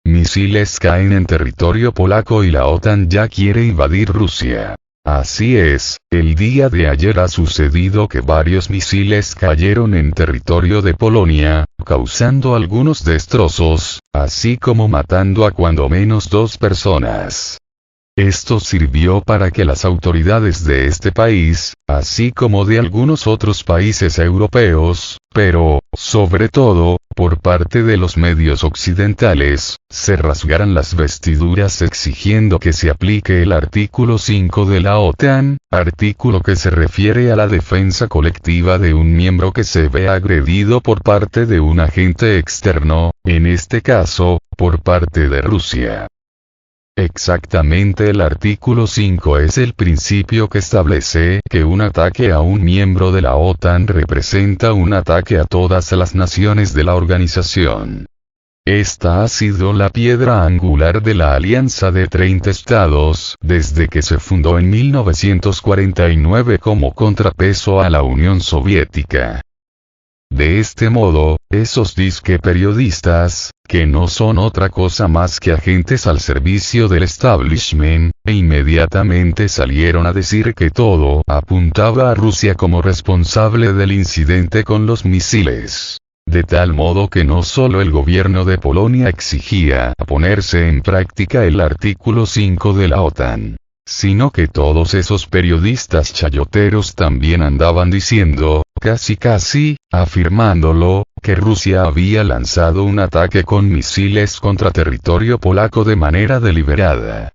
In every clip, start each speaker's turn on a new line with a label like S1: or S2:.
S1: misiles caen en territorio polaco y la OTAN ya quiere invadir Rusia. Así es, el día de ayer ha sucedido que varios misiles cayeron en territorio de Polonia, causando algunos destrozos, así como matando a cuando menos 2 personas. Esto sirvió para que las autoridades de este país, así como de algunos otros países europeos, pero, sobre todo, por parte de los medios occidentales, se rasgaran las vestiduras exigiendo que se aplique el artículo 5 de la OTAN, artículo que se refiere a la defensa colectiva de un miembro que se ve agredido por parte de un agente externo, en este caso, por parte de Rusia. Exactamente, el artículo 5 es el principio que establece que un ataque a un miembro de la OTAN representa un ataque a todas las naciones de la organización. Esta ha sido la piedra angular de la alianza de 30 estados desde que se fundó en 1949 como contrapeso a la Unión Soviética. De este modo, esos disque periodistas, que no son otra cosa más que agentes al servicio del establishment, inmediatamente salieron a decir que todo apuntaba a Rusia como responsable del incidente con los misiles. De tal modo que no solo el gobierno de Polonia exigía ponerse en práctica el artículo 5 de la OTAN, sino que todos esos periodistas chayoteros también andaban diciendo, casi afirmándolo, que Rusia había lanzado un ataque con misiles contra territorio polaco de manera deliberada.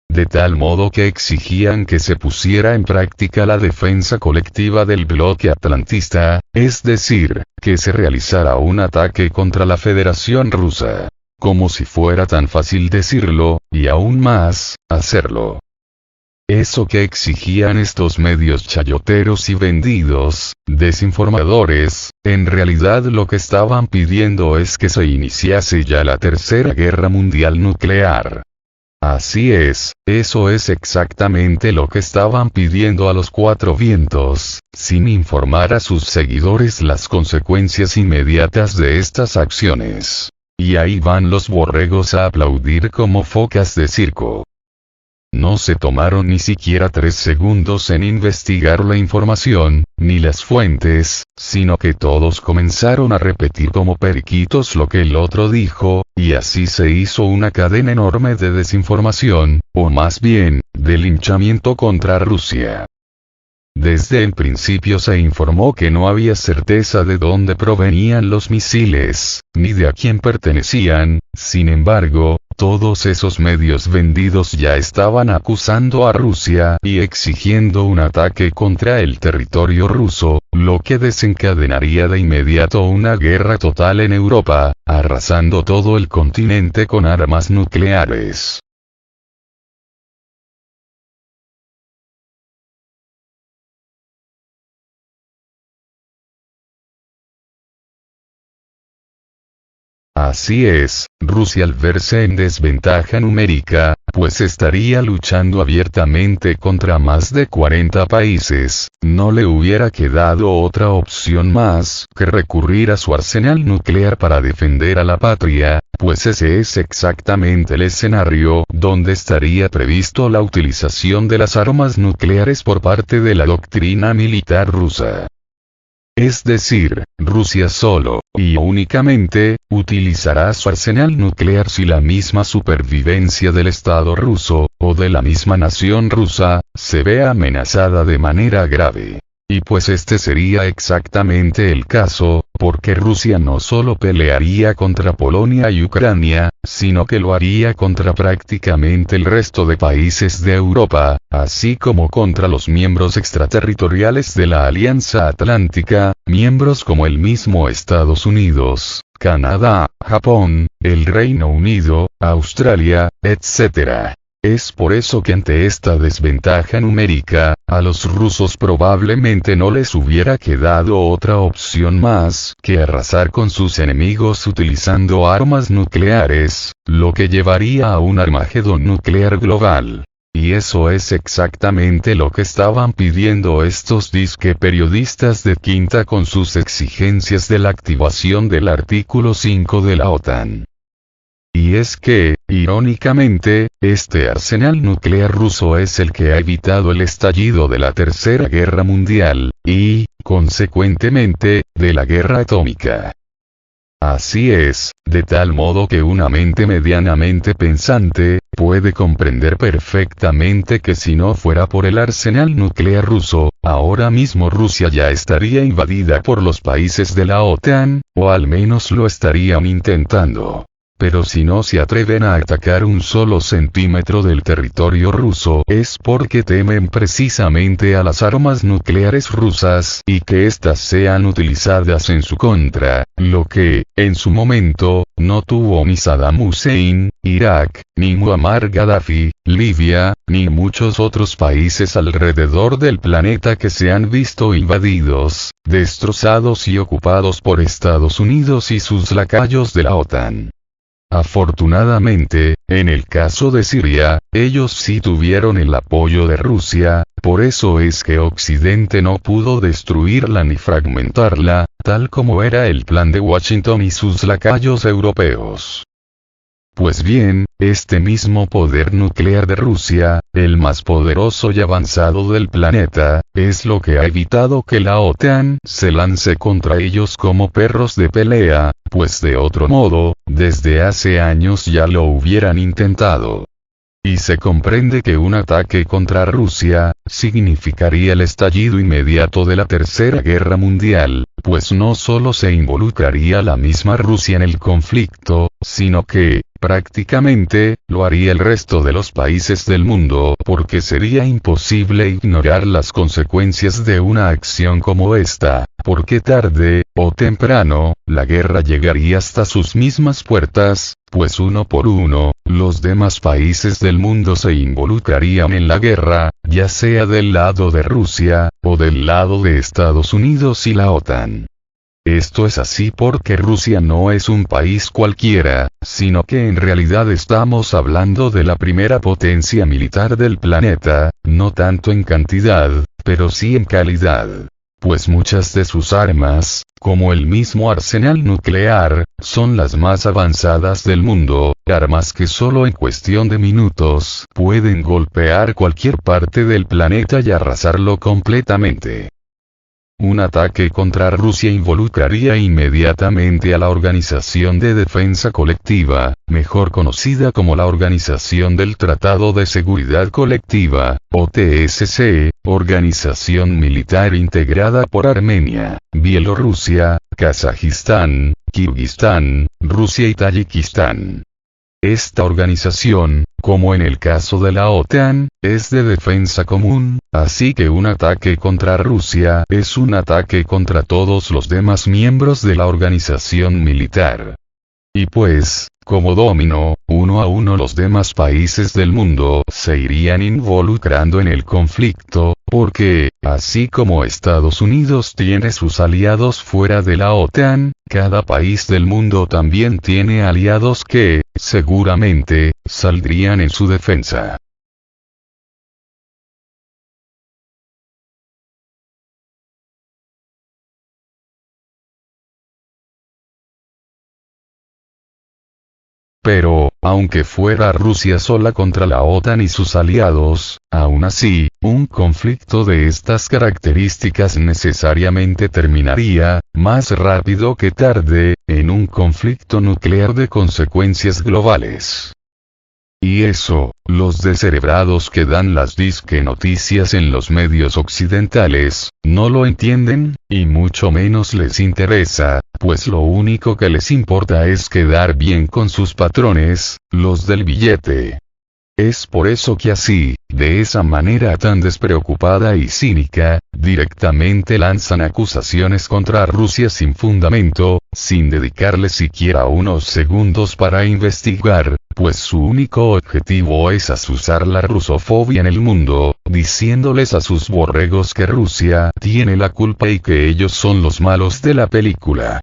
S1: De tal modo que exigían que se pusiera en práctica la defensa colectiva del bloque atlantista, es decir, que se realizara un ataque contra la Federación Rusa. Como si fuera tan fácil decirlo, y aún más, hacerlo. Eso que exigían estos medios chayoteros y vendidos, desinformadores, en realidad lo que estaban pidiendo es que se iniciase ya la Tercera Guerra Mundial nuclear. Así es, eso es exactamente lo que estaban pidiendo a los 4 vientos, sin informar a sus seguidores las consecuencias inmediatas de estas acciones. Y ahí van los borregos a aplaudir como focas de circo. No se tomaron ni siquiera 3 segundos en investigar la información, ni las fuentes, sino que todos comenzaron a repetir como periquitos lo que el otro dijo, y así se hizo una cadena enorme de desinformación, o más bien, de linchamiento contra Rusia. Desde el principio se informó que no había certeza de dónde provenían los misiles, ni de a quién pertenecían. Sin embargo, todos esos medios vendidos ya estaban acusando a Rusia y exigiendo un ataque contra el territorio ruso, lo que desencadenaría de inmediato una guerra total en Europa, arrasando todo el continente con armas nucleares. Así es, Rusia al verse en desventaja numérica, pues estaría luchando abiertamente contra más de 40 países, no le hubiera quedado otra opción más que recurrir a su arsenal nuclear para defender a la patria, pues ese es exactamente el escenario donde estaría previsto la utilización de las armas nucleares por parte de la doctrina militar rusa. Es decir, Rusia solo, y únicamente, utilizará su arsenal nuclear si la misma supervivencia del Estado ruso, o de la misma nación rusa, se ve amenazada de manera grave. Y pues este sería exactamente el caso, porque Rusia no solo pelearía contra Polonia y Ucrania, sino que lo haría contra prácticamente el resto de países de Europa, así como contra los miembros extraterritoriales de la Alianza Atlántica, miembros como el mismo Estados Unidos, Canadá, Japón, el Reino Unido, Australia, etc. Es por eso que ante esta desventaja numérica, a los rusos probablemente no les hubiera quedado otra opción más que arrasar con sus enemigos utilizando armas nucleares, lo que llevaría a un Armagedón nuclear global. Y eso es exactamente lo que estaban pidiendo estos disque periodistas de Quinta con sus exigencias de la activación del artículo 5 de la OTAN. y es que, irónicamente, este arsenal nuclear ruso es el que ha evitado el estallido de la Tercera Guerra Mundial, y, consecuentemente, de la guerra atómica. Así es, de tal modo que una mente medianamente pensante, puede comprender perfectamente que si no fuera por el arsenal nuclear ruso, ahora mismo Rusia ya estaría invadida por los países de la OTAN, o al menos lo estarían intentando. Pero si no se atreven a atacar un solo centímetro del territorio ruso es porque temen precisamente a las armas nucleares rusas y que éstas sean utilizadas en su contra, lo que, en su momento, no tuvo ni Saddam Hussein, Irak, ni Muammar Gaddafi, Libia, ni muchos otros países alrededor del planeta que se han visto invadidos, destrozados y ocupados por Estados Unidos y sus lacayos de la OTAN. Afortunadamente, en el caso de Siria, ellos sí tuvieron el apoyo de Rusia, por eso es que Occidente no pudo destruirla ni fragmentarla, tal como era el plan de Washington y sus lacayos europeos. Pues bien, este mismo poder nuclear de Rusia, el más poderoso y avanzado del planeta, es lo que ha evitado que la OTAN se lance contra ellos como perros de pelea, pues de otro modo, desde hace años ya lo hubieran intentado. Y se comprende que un ataque contra Rusia, significaría el estallido inmediato de la Tercera Guerra Mundial, pues no solo se involucraría la misma Rusia en el conflicto, sino que, prácticamente, lo haría el resto de los países del mundo, porque sería imposible ignorar las consecuencias de una acción como esta, porque tarde, o temprano, la guerra llegaría hasta sus mismas puertas, pues uno por uno, los demás países del mundo se involucrarían en la guerra, ya sea del lado de Rusia, o del lado de Estados Unidos y la OTAN. Esto es así porque Rusia no es un país cualquiera, sino que en realidad estamos hablando de la primera potencia militar del planeta, no tanto en cantidad, pero sí en calidad. Pues muchas de sus armas, como el mismo arsenal nuclear, son las más avanzadas del mundo, armas que solo en cuestión de minutos pueden golpear cualquier parte del planeta y arrasarlo completamente. Un ataque contra Rusia involucraría inmediatamente a la Organización de Defensa Colectiva, mejor conocida como la Organización del Tratado de Seguridad Colectiva, OTSC, organización militar integrada por Armenia, Bielorrusia, Kazajistán, Kirguistán, Rusia y Tayikistán. Esta organización, como en el caso de la OTAN, es de defensa común, así que un ataque contra Rusia es un ataque contra todos los demás miembros de la organización militar. Y pues, como dominó, uno a uno los demás países del mundo se irían involucrando en el conflicto, porque, así como Estados Unidos tiene sus aliados fuera de la OTAN, cada país del mundo también tiene aliados que, seguramente, saldrían en su defensa. Pero, aunque fuera Rusia sola contra la OTAN y sus aliados, aún así, un conflicto de estas características necesariamente terminaría, más rápido que tarde, en un conflicto nuclear de consecuencias globales. Y eso, los descerebrados que dan las disque noticias en los medios occidentales, no lo entienden, y mucho menos les interesa, pues lo único que les importa es quedar bien con sus patrones, los del billete. Es por eso que así, de esa manera tan despreocupada y cínica, directamente lanzan acusaciones contra Rusia sin fundamento, sin dedicarle siquiera unos segundos para investigar, pues su único objetivo es azuzar la rusofobia en el mundo, diciéndoles a sus borregos que Rusia tiene la culpa y que ellos son los malos de la película.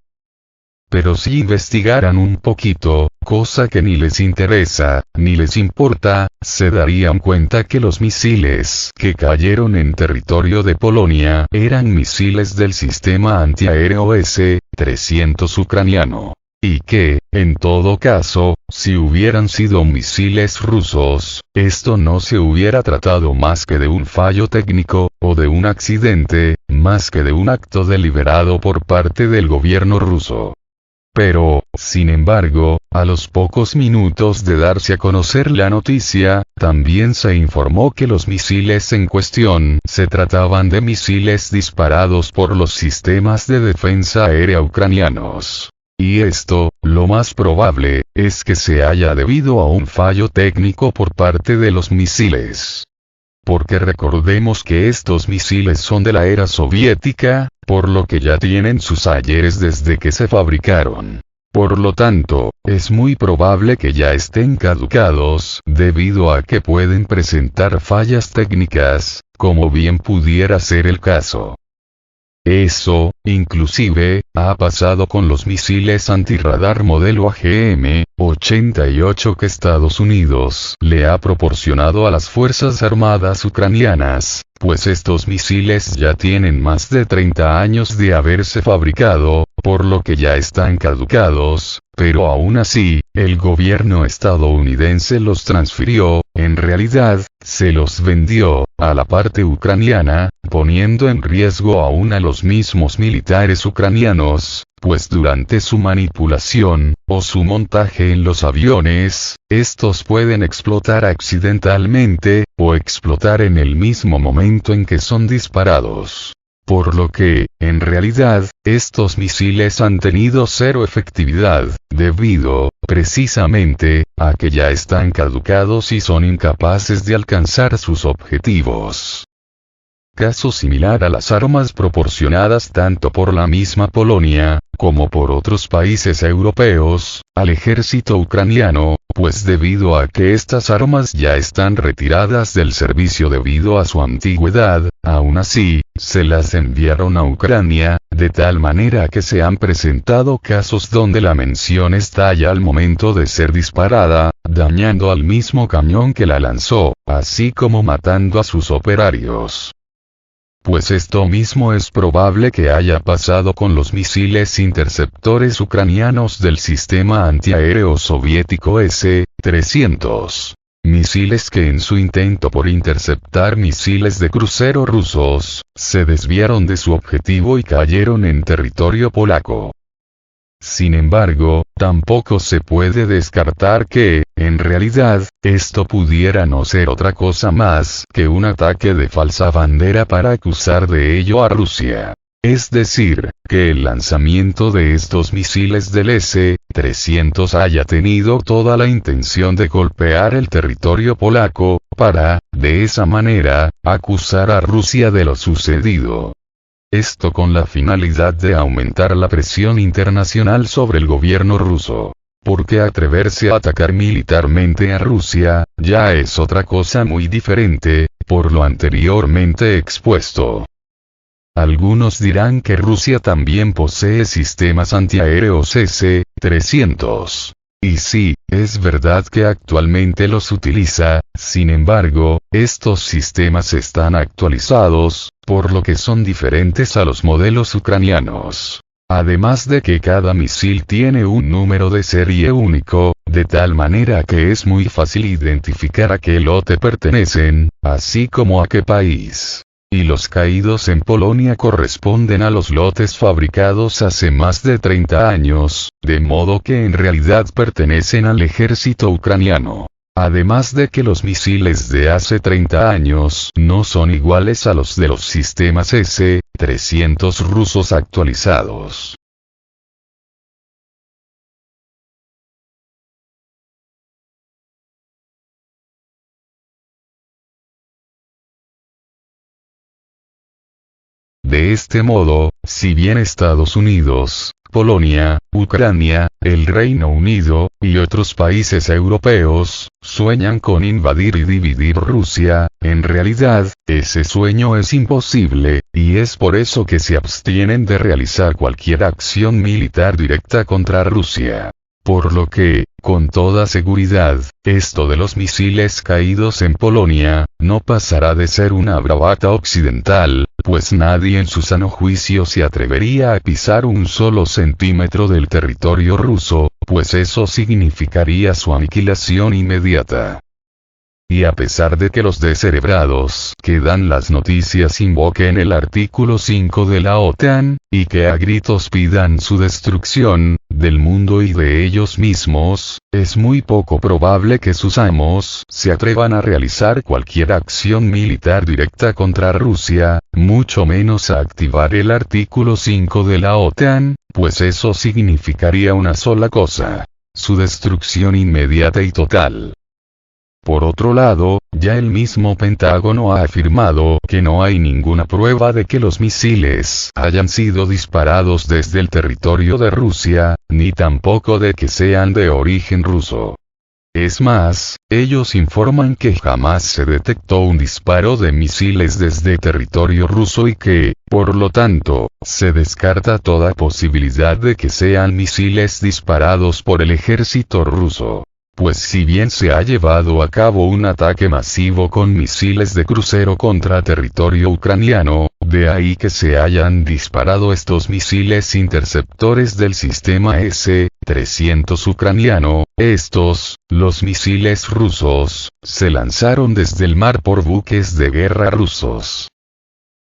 S1: Pero si investigaran un poquito, cosa que ni les interesa, ni les importa, se darían cuenta que los misiles que cayeron en territorio de Polonia eran misiles del sistema antiaéreo S-300 ucraniano. y que, en todo caso, si hubieran sido misiles rusos, esto no se hubiera tratado más que de un fallo técnico, o de un accidente, más que de un acto deliberado por parte del gobierno ruso. Pero, sin embargo, a los pocos minutos de darse a conocer la noticia, también se informó que los misiles en cuestión se trataban de misiles disparados por los sistemas de defensa aérea ucranianos. Y esto, lo más probable, es que se haya debido a un fallo técnico por parte de los misiles. Porque recordemos que estos misiles son de la era soviética, por lo que ya tienen sus ayeres desde que se fabricaron. Por lo tanto, es muy probable que ya estén caducados, debido a que pueden presentar fallas técnicas, como bien pudiera ser el caso. Eso, inclusive, ha pasado con los misiles antirradar modelo AGM-88 que Estados Unidos le ha proporcionado a las Fuerzas Armadas ucranianas, pues estos misiles ya tienen más de 30 años de haberse fabricado, por lo que ya están caducados, pero aún así, el gobierno estadounidense los transfirió, en realidad, se los vendió, a la parte ucraniana, poniendo en riesgo aún a los mismos militares ucranianos, pues durante su manipulación, o su montaje en los aviones, estos pueden explotar accidentalmente, o explotar en el mismo momento en que son disparados. Por lo que, en realidad, estos misiles han tenido cero efectividad, debido, precisamente, a que ya están caducados y son incapaces de alcanzar sus objetivos. Caso similar a las armas proporcionadas tanto por la misma Polonia, como por otros países europeos, al ejército ucraniano, pues debido a que estas armas ya están retiradas del servicio debido a su antigüedad, aún así, se las enviaron a Ucrania, de tal manera que se han presentado casos donde la munición estalla al momento de ser disparada, dañando al mismo camión que la lanzó, así como matando a sus operarios. Pues esto mismo es probable que haya pasado con los misiles interceptores ucranianos del sistema antiaéreo soviético S-300. Misiles que en su intento por interceptar misiles de crucero rusos, se desviaron de su objetivo y cayeron en territorio polaco. Sin embargo, tampoco se puede descartar que, en realidad, esto pudiera no ser otra cosa más que un ataque de falsa bandera para acusar de ello a Rusia. Es decir, que el lanzamiento de estos misiles del S-300 haya tenido toda la intención de golpear el territorio polaco, para, de esa manera, acusar a Rusia de lo sucedido. Esto con la finalidad de aumentar la presión internacional sobre el gobierno ruso. Porque atreverse a atacar militarmente a Rusia, ya es otra cosa muy diferente, por lo anteriormente expuesto. Algunos dirán que Rusia también posee sistemas antiaéreos S-300. Y sí, es verdad que actualmente los utiliza, sin embargo, estos sistemas están actualizados, por lo que son diferentes a los modelos ucranianos. Además de que cada misil tiene un número de serie único, de tal manera que es muy fácil identificar a qué lote pertenecen, así como a qué país. Y los caídos en Polonia corresponden a los lotes fabricados hace más de 30 años, de modo que en realidad pertenecen al ejército ucraniano. Además de que los misiles de hace 30 años no son iguales a los de los sistemas S-300 rusos actualizados. De este modo, si bien Estados Unidos, Polonia, Ucrania, el Reino Unido, y otros países europeos, sueñan con invadir y dividir Rusia, en realidad, ese sueño es imposible, y es por eso que se abstienen de realizar cualquier acción militar directa contra Rusia. Por lo que, con toda seguridad, esto de los misiles caídos en Polonia, no pasará de ser una bravata occidental, pues nadie en su sano juicio se atrevería a pisar un solo centímetro del territorio ruso, pues eso significaría su aniquilación inmediata. Y a pesar de que los descerebrados que dan las noticias invoquen el artículo 5 de la OTAN, y que a gritos pidan su destrucción, del mundo y de ellos mismos, es muy poco probable que sus amos se atrevan a realizar cualquier acción militar directa contra Rusia, mucho menos a activar el artículo 5 de la OTAN, pues eso significaría una sola cosa: su destrucción inmediata y total. Por otro lado, ya el mismo Pentágono ha afirmado que no hay ninguna prueba de que los misiles hayan sido disparados desde el territorio de Rusia, ni tampoco de que sean de origen ruso. Es más, ellos informan que jamás se detectó un disparo de misiles desde territorio ruso y que, por lo tanto, se descarta toda posibilidad de que sean misiles disparados por el ejército ruso. Pues si bien se ha llevado a cabo un ataque masivo con misiles de crucero contra territorio ucraniano, de ahí que se hayan disparado estos misiles interceptores del sistema S-300 ucraniano, los misiles rusos, se lanzaron desde el mar por buques de guerra rusos.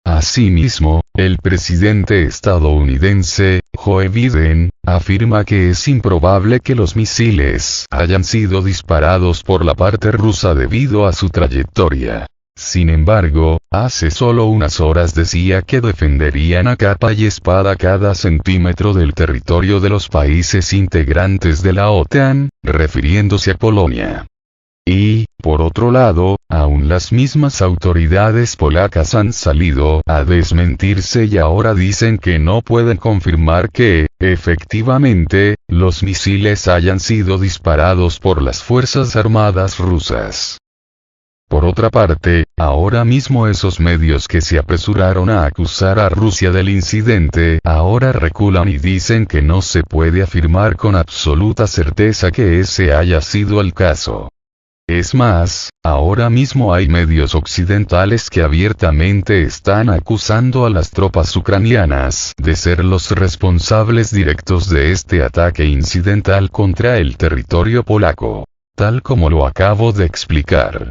S1: Asimismo, el presidente estadounidense, Joe Biden, afirma que es improbable que los misiles hayan sido disparados por la parte rusa debido a su trayectoria. Sin embargo, hace solo unas horas decía que defenderían a capa y espada cada centímetro del territorio de los países integrantes de la OTAN, refiriéndose a Polonia. Y, por otro lado, aún las mismas autoridades polacas han salido a desmentirse y ahora dicen que no pueden confirmar que, efectivamente, los misiles hayan sido disparados por las Fuerzas Armadas rusas. Por otra parte, ahora mismo esos medios que se apresuraron a acusar a Rusia del incidente ahora reculan y dicen que no se puede afirmar con absoluta certeza que ese haya sido el caso. Es más, ahora mismo hay medios occidentales que abiertamente están acusando a las tropas ucranianas de ser los responsables directos de este ataque incidental contra el territorio polaco, tal como lo acabo de explicar.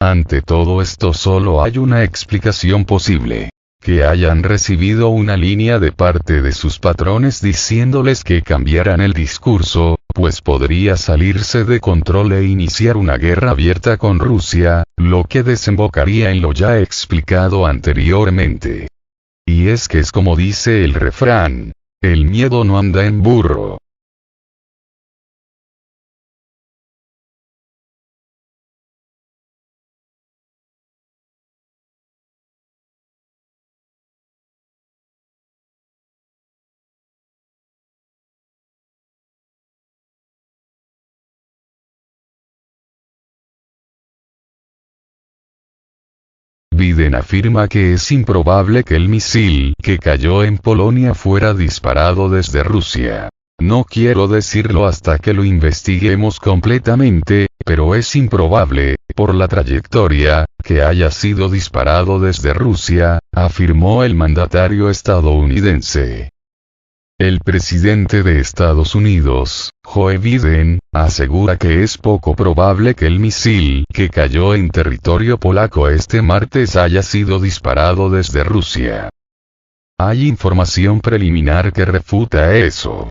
S1: Ante todo esto solo hay una explicación posible: que hayan recibido una línea de parte de sus patrones diciéndoles que cambiaran el discurso, pues podría salirse de control e iniciar una guerra abierta con Rusia, lo que desembocaría en lo ya explicado anteriormente. Y es que es como dice el refrán: el miedo no anda en burro. Biden afirma que es improbable que el misil que cayó en Polonia fuera disparado desde Rusia. No quiero decirlo hasta que lo investiguemos completamente, pero es improbable, por la trayectoria, que haya sido disparado desde Rusia, afirmó el mandatario estadounidense. El presidente de Estados Unidos, Joe Biden, asegura que es poco probable que el misil que cayó en territorio polaco este martes haya sido disparado desde Rusia. Hay información preliminar que refuta eso.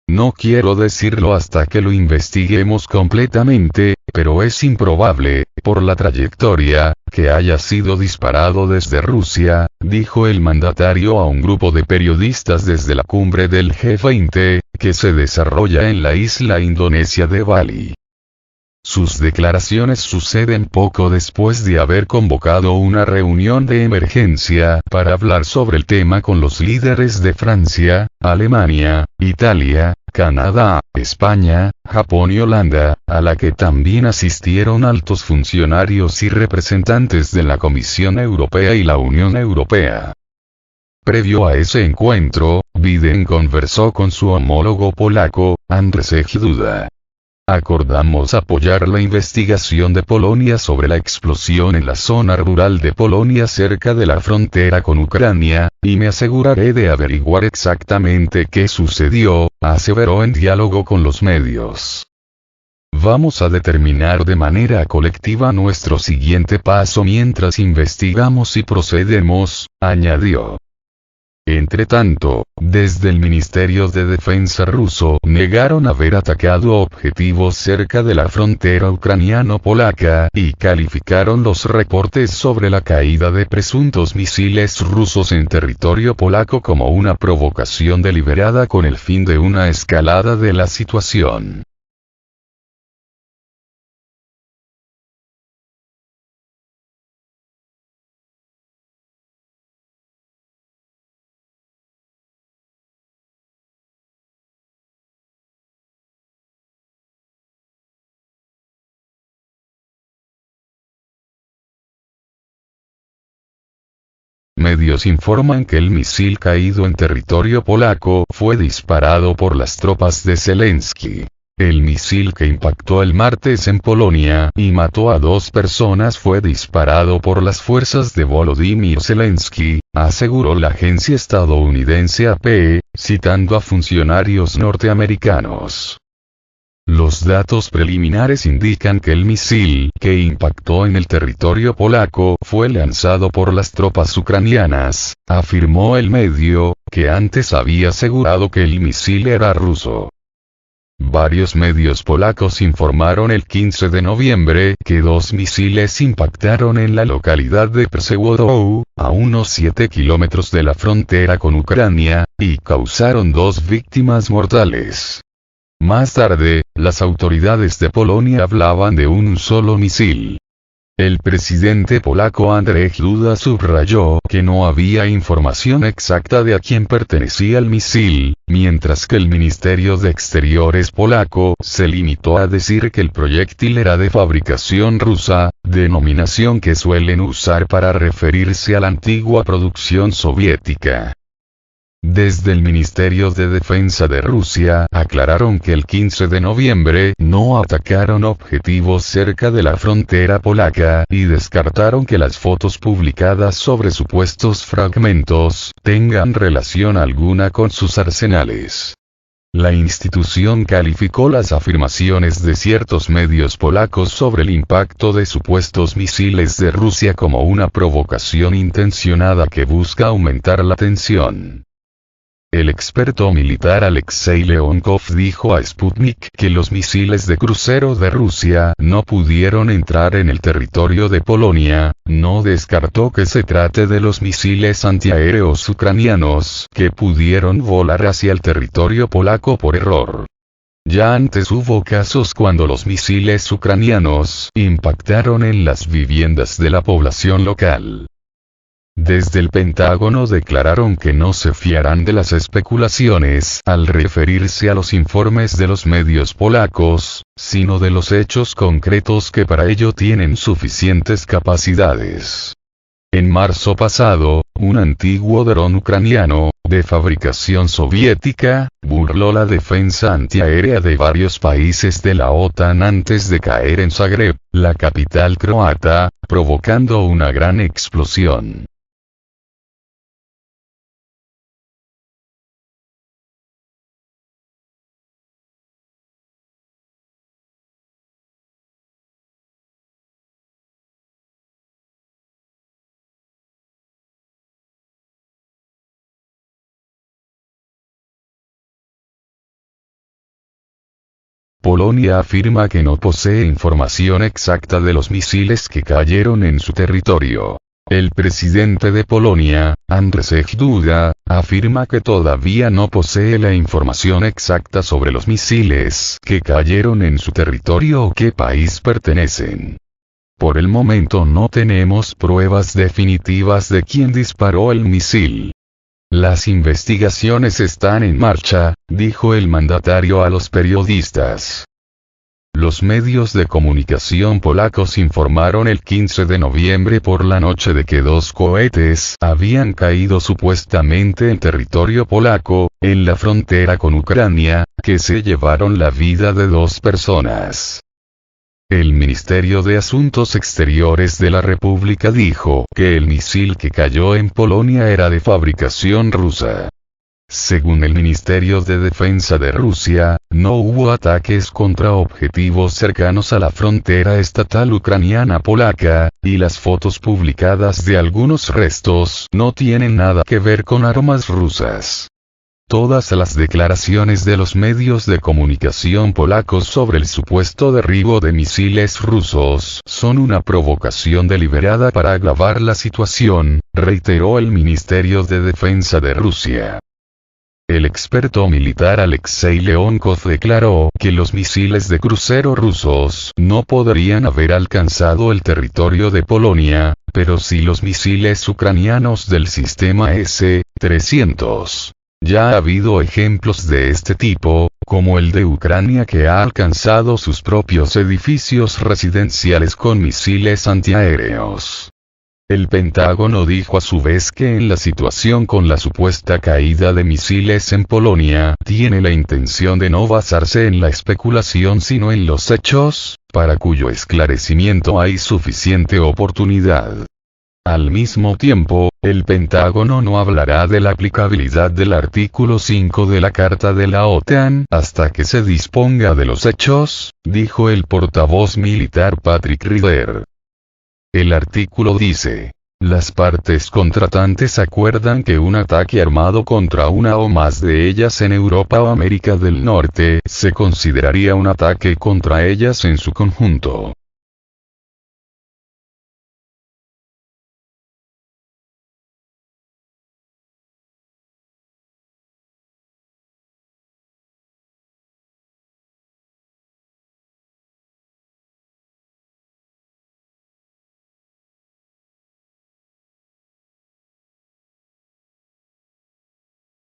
S1: No quiero decirlo hasta que lo investiguemos completamente, pero es improbable, por la trayectoria, que haya sido disparado desde Rusia, dijo el mandatario a un grupo de periodistas desde la cumbre del G20, que se desarrolla en la isla indonesia de Bali. Sus declaraciones suceden poco después de haber convocado una reunión de emergencia para hablar sobre el tema con los líderes de Francia, Alemania, Italia, Canadá, España, Japón y Holanda, a la que también asistieron altos funcionarios y representantes de la Comisión Europea y la Unión Europea. Previo a ese encuentro, Biden conversó con su homólogo polaco, Andrzej Duda. Acordamos apoyar la investigación de Polonia sobre la explosión en la zona rural de Polonia cerca de la frontera con Ucrania, y me aseguraré de averiguar exactamente qué sucedió, aseveró en diálogo con los medios. Vamos a determinar de manera colectiva nuestro siguiente paso mientras investigamos y procedemos, añadió. Entretanto, desde el Ministerio de Defensa ruso negaron haber atacado objetivos cerca de la frontera ucraniano-polaca y calificaron los reportes sobre la caída de presuntos misiles rusos en territorio polaco como una provocación deliberada con el fin de una escalada de la situación. Medios informan que el misil caído en territorio polaco fue disparado por las tropas de Zelensky. El misil que impactó el martes en Polonia y mató a 2 personas fue disparado por las fuerzas de Volodymyr Zelensky, aseguró la agencia estadounidense AP, citando a funcionarios norteamericanos. Los datos preliminares indican que el misil que impactó en el territorio polaco fue lanzado por las tropas ucranianas, afirmó el medio, que antes había asegurado que el misil era ruso. Varios medios polacos informaron el 15 de noviembre que 2 misiles impactaron en la localidad de Przewodow, a unos 7 kilómetros de la frontera con Ucrania, y causaron 2 víctimas mortales. Más tarde, las autoridades de Polonia hablaban de un solo misil. El presidente polaco Andrzej Duda subrayó que no había información exacta de a quién pertenecía el misil, mientras que el Ministerio de Exteriores polaco se limitó a decir que el proyectil era de fabricación rusa, denominación que suelen usar para referirse a la antigua producción soviética. Desde el Ministerio de Defensa de Rusia aclararon que el 15 de noviembre no atacaron objetivos cerca de la frontera polaca y descartaron que las fotos publicadas sobre supuestos fragmentos tengan relación alguna con sus arsenales. La institución calificó las afirmaciones de ciertos medios polacos sobre el impacto de supuestos misiles de Rusia como una provocación intencionada que busca aumentar la tensión. El experto militar Alexei Leonkov dijo a Sputnik que los misiles de crucero de Rusia no pudieron entrar en el territorio de Polonia. No descartó que se trate de los misiles antiaéreos ucranianos que pudieron volar hacia el territorio polaco por error. Ya antes hubo casos cuando los misiles ucranianos impactaron en las viviendas de la población local. Desde el Pentágono declararon que no se fiarán de las especulaciones al referirse a los informes de los medios polacos, sino de los hechos concretos que para ello tienen suficientes capacidades. En marzo pasado, un antiguo dron ucraniano, de fabricación soviética, burló la defensa antiaérea de varios países de la OTAN antes de caer en Zagreb, la capital croata, provocando una gran explosión. Polonia afirma que no posee información exacta de los misiles que cayeron en su territorio. El presidente de Polonia, Andrzej Duda, afirma que todavía no posee la información exacta sobre los misiles que cayeron en su territorio o qué país pertenecen. Por el momento no tenemos pruebas definitivas de quién disparó el misil. Las investigaciones están en marcha, dijo el mandatario a los periodistas. Los medios de comunicación polacos informaron el 15 de noviembre por la noche de que 2 cohetes habían caído supuestamente en territorio polaco, en la frontera con Ucrania, que se llevaron la vida de 2 personas. El Ministerio de Asuntos Exteriores de la República dijo que el misil que cayó en Polonia era de fabricación rusa. Según el Ministerio de Defensa de Rusia, no hubo ataques contra objetivos cercanos a la frontera estatal ucraniana polaca, y las fotos publicadas de algunos restos no tienen nada que ver con armas rusas. Todas las declaraciones de los medios de comunicación polacos sobre el supuesto derribo de misiles rusos son una provocación deliberada para agravar la situación, reiteró el Ministerio de Defensa de Rusia. El experto militar Alexei Leonkov declaró que los misiles de crucero rusos no podrían haber alcanzado el territorio de Polonia, pero sí los misiles ucranianos del sistema S-300. Ya ha habido ejemplos de este tipo, como el de Ucrania que ha alcanzado sus propios edificios residenciales con misiles antiaéreos. El Pentágono dijo a su vez que en la situación con la supuesta caída de misiles en Polonia, tiene la intención de no basarse en la especulación sino en los hechos, para cuyo esclarecimiento hay suficiente oportunidad. Al mismo tiempo, el Pentágono no hablará de la aplicabilidad del artículo 5 de la Carta de la OTAN hasta que se disponga de los hechos, dijo el portavoz militar Patrick Ryder. El artículo dice: las partes contratantes acuerdan que un ataque armado contra una o más de ellas en Europa o América del Norte se consideraría un ataque contra ellas en su conjunto.